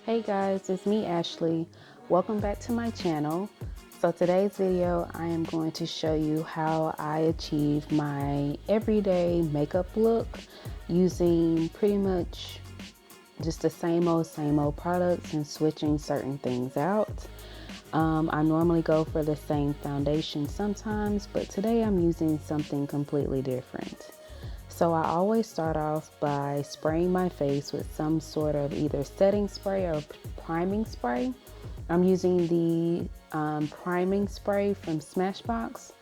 Hey guys, it's me Ashley. Welcome back to my channel. So today's video I am going to show you how I achieve my everyday makeup look using pretty much just the same old products and switching certain things out. I normally go for the same foundation sometimes, but today I'm using something completely different. So I always start off by spraying my face with some sort of either setting spray or priming spray. I'm using the priming spray from Smashbox,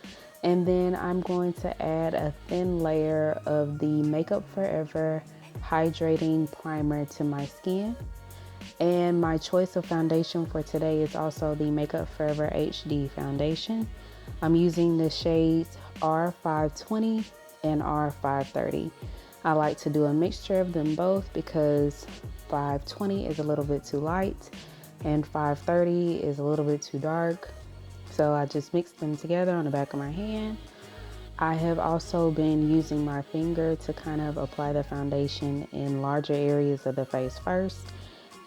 and then I'm going to add a thin layer of the Makeup Forever hydrating primer to my skin. And my choice of foundation for today is also the Makeup Forever HD foundation. I'm using the shades R520 and R530. I like to do a mixture of them both because 520 is a little bit too light and 530 is a little bit too dark. So I just mix them together on the back of my hand. I have also been using my finger to kind of apply the foundation in larger areas of the face first,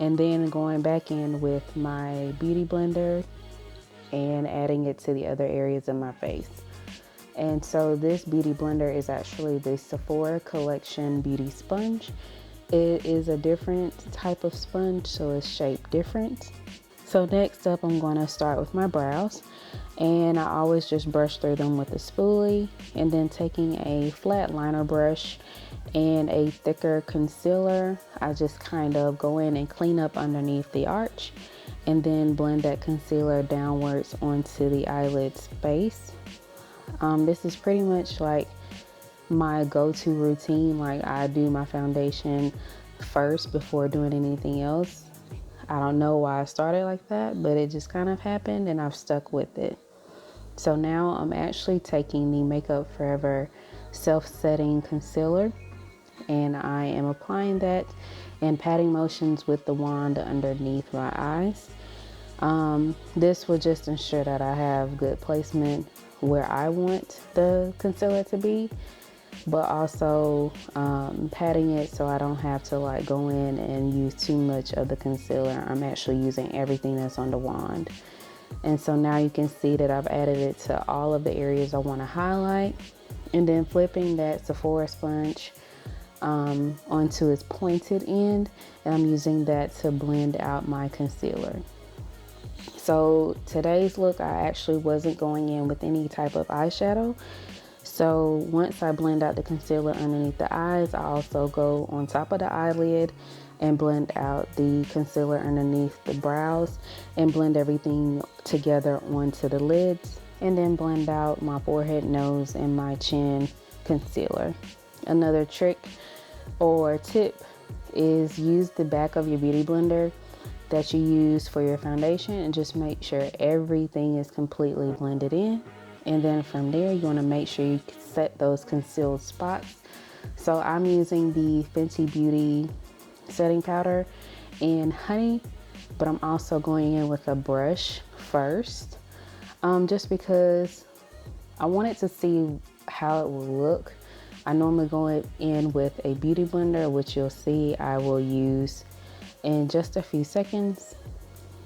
and then going back in with my beauty blender and adding it to the other areas of my face. And so this beauty blender is actually the Sephora Collection Beauty Sponge. It is a different type of sponge, so it's shaped different. So next up, I'm going to start with my brows. And I always just brush through them with a spoolie, and then taking a flat liner brush and a thicker concealer, I just kind of go in and clean up underneath the arch and then blend that concealer downwards onto the eyelid space. This is pretty much like my go-to routine. Like, I do my foundation first before doing anything else. I don't know why I started like that, but it just kind of happened and I've stuck with it. So now I'm actually taking the Makeup Forever self-setting concealer, and I am applying that in patting motions with the wand underneath my eyes. This will just ensure that I have good placement where I want the concealer to be, but also patting it so I don't have to like go in and use too much of the concealer. I'm actually using everything that's on the wand. And so now you can see that I've added it to all of the areas I want to highlight, and then flipping that Sephora sponge onto its pointed end, and I'm using that to blend out my concealer. So today's look, I actually wasn't going in with any type of eyeshadow. So once I blend out the concealer underneath the eyes, I also go on top of the eyelid and blend out the concealer underneath the brows and blend everything together onto the lids, and then blend out my forehead, nose, and my chin concealer. Another trick or tip is use the back of your beauty blender that you use for your foundation and just make sure everything is completely blended in. And then from there, you want to make sure you set those concealed spots. So I'm using the Fenty Beauty setting powder in Honey, but I'm also going in with a brush first, just because I wanted to see how it will look. I normally go in with a beauty blender, which you'll see I will use in just a few seconds,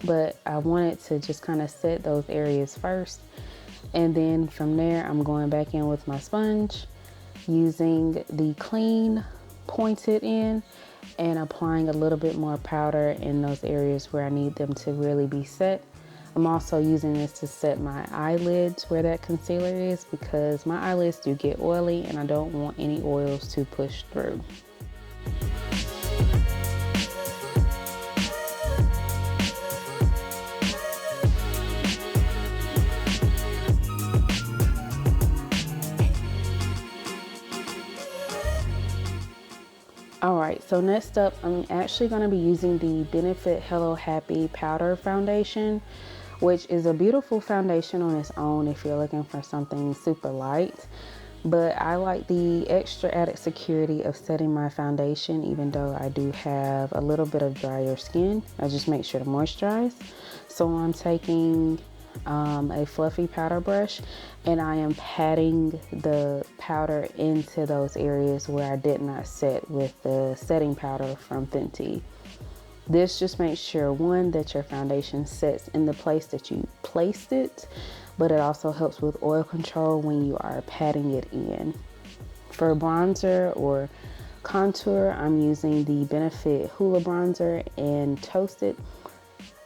but I wanted to just kind of set those areas first. And then from there, I'm going back in with my sponge, using the clean pointed end and applying a little bit more powder in those areas where I need them to really be set. I'm also using this to set my eyelids where that concealer is, because my eyelids do get oily and I don't want any oils to push through. Alright, so next up, I'm actually going to be using the Benefit Hello Happy Powder Foundation, which is a beautiful foundation on its own if you're looking for something super light. But I like the extra added security of setting my foundation, even though I do have a little bit of drier skin. I just make sure to moisturize. So I'm taking a fluffy powder brush, and I am patting the powder into those areas where I did not set with the setting powder from Fenty. This just makes sure, one, that your foundation sets in the place that you placed it, but it also helps with oil control when you are patting it in. For bronzer or contour, I'm using the Benefit Hoola Bronzer and Toasted.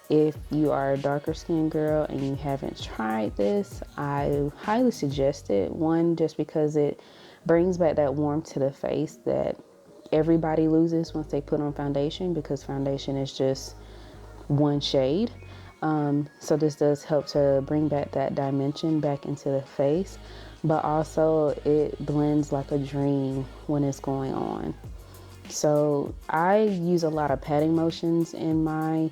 If you are a darker skinned girl and you haven't tried this, I highly suggest it. One, just because it brings back that warmth to the face that everybody loses once they put on foundation, because foundation is just one shade. So this does help to bring back that dimension back into the face, but also it blends like a dream when it's going on. So I use a lot of patting motions in my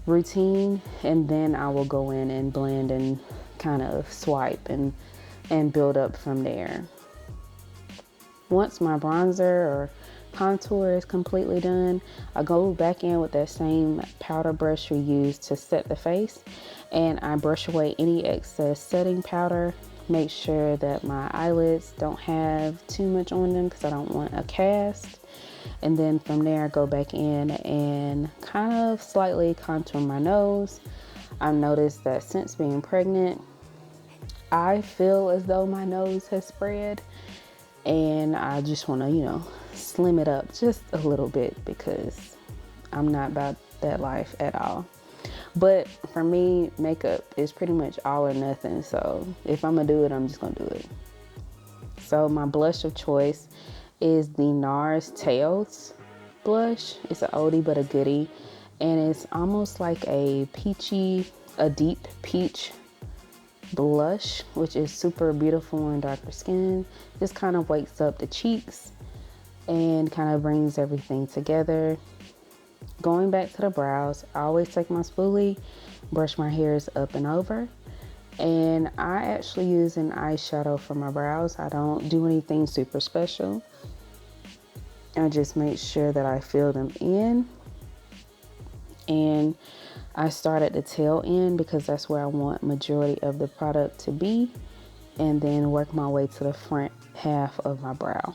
routine, and then I will go in and blend and kind of swipe and build up from there. Once my bronzer or contour is completely done, I go back in with that same powder brush we used to set the face, and I brush away any excess setting powder. Make sure that my eyelids don't have too much on them because I don't want a cast. And then from there, I go back in and kind of slightly contour my nose. I've noticed that since being pregnant, I feel as though my nose has spread, and I just want to, slim it up just a little bit because I'm not about that life at all. But for me, makeup is pretty much all or nothing. So if I'm gonna do it, I'm just gonna do it. So my blush of choice is the NARS Tails blush. It's an oldie but a goodie, and it's almost like a deep peach blush, which is super beautiful on darker skin. Just kind of wakes up the cheeks and kind of brings everything together. Going back to the brows, I always take my spoolie, brush my hairs up and over, and I actually use an eyeshadow for my brows. I don't do anything super special. I just make sure that I fill them in, and I start at the tail end because that's where I want majority of the product to be, and then work my way to the front half of my brow.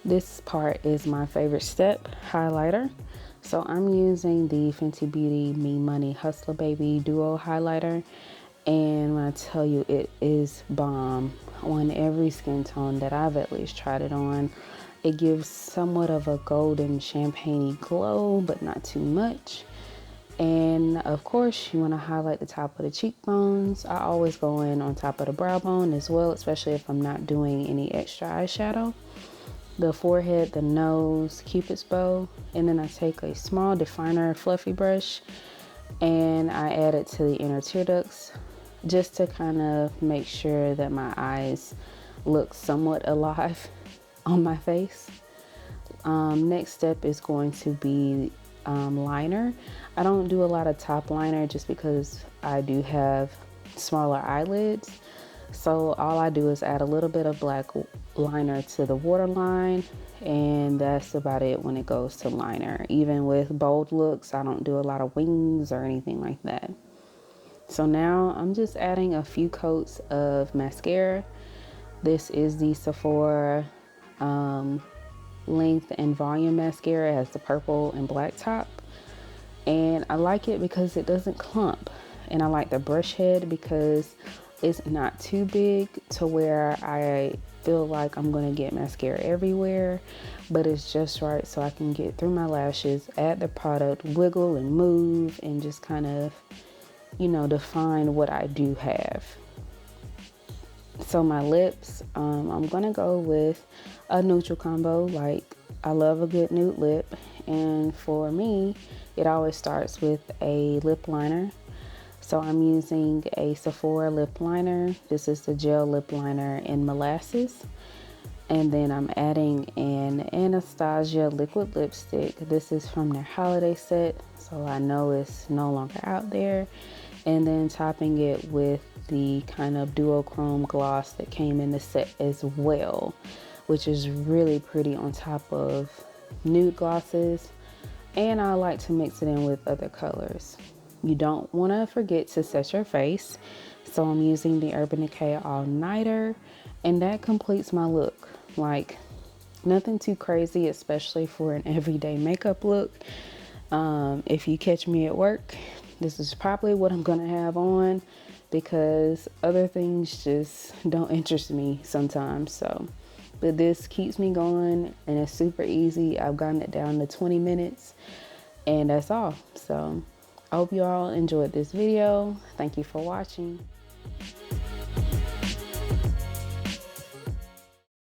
This part is my favorite step, highlighter. So I'm using the Fenty Beauty Me Money Hustler Baby Duo Highlighter. And when I tell you, it is bomb on every skin tone that I've at least tried it on. It gives somewhat of a golden champagne-y glow, but not too much. And of course, you want to highlight the top of the cheekbones. I always go in on top of the brow bone as well, especially if I'm not doing any extra eyeshadow. The forehead, the nose, Cupid's bow, and then I take a small definer fluffy brush and I add it to the inner tear ducts just to kind of make sure that my eyes look somewhat alive on my face. Next step is going to be liner. I don't do a lot of top liner just because I do have smaller eyelids. So all I do is add a little bit of black liner to the waterline, and that's about it when it goes to liner. Even with bold looks, I don't do a lot of wings or anything like that. So now I'm just adding a few coats of mascara. This is the Sephora Length and Volume Mascara. It has the purple and black top, and I like it because it doesn't clump, and I like the brush head because it's not too big to where I feel like I'm gonna get mascara everywhere, but it's just right so I can get through my lashes, add the product, wiggle and move, and just kind of, define what I do have. So my lips, I'm gonna go with a neutral combo. Like, I love a good nude lip, and for me, it always starts with a lip liner. So I'm using a Sephora lip liner. This is the gel lip liner in Molasses. And then I'm adding an Anastasia liquid lipstick. This is from their holiday set, so I know it's no longer out there. And then topping it with the kind of duochrome gloss that came in the set as well, which is really pretty on top of nude glosses. and I like to mix it in with other colors. You don't want to forget to set your face. So I'm using the Urban Decay All Nighter, and that completes my look. Like, nothing too crazy, especially for an everyday makeup look. If you catch me at work, this is probably what I'm gonna have on, because other things just don't interest me sometimes. So, but this keeps me going and it's super easy. I've gotten it down to 20 minutes and that's all. So I hope you all enjoyed this video. Thank you for watching.